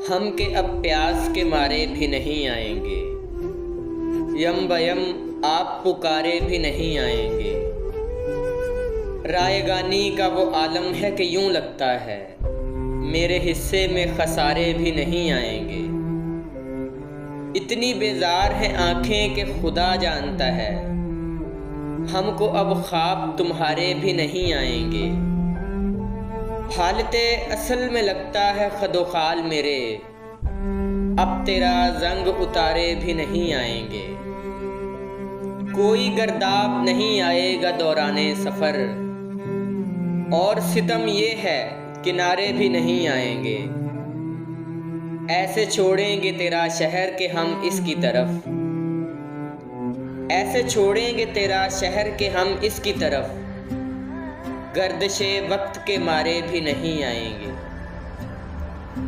हम के अब प्यास के मारे भी नहीं आएंगे, यम बयम आप पुकारे भी नहीं आएंगे। रायगानी का वो आलम है कि यूं लगता है मेरे हिस्से में खसारे भी नहीं आएंगे। इतनी बेजार हैं आंखें कि खुदा जानता है हमको अब ख्वाब तुम्हारे भी नहीं आएंगे। हालते असल में लगता है खदोखाल मेरे, अब तेरा जंग उतारे भी नहीं आएंगे। कोई गर्दाब नहीं आएगा दौराने सफ़र, और सितम ये है किनारे भी नहीं आएंगे। ऐसे छोड़ेंगे तेरा शहर के हम इसकी तरफ, ऐसे छोड़ेंगे तेरा शहर के हम इसकी तरफ। गर्दिशे वक्त के मारे भी नहीं आएंगे।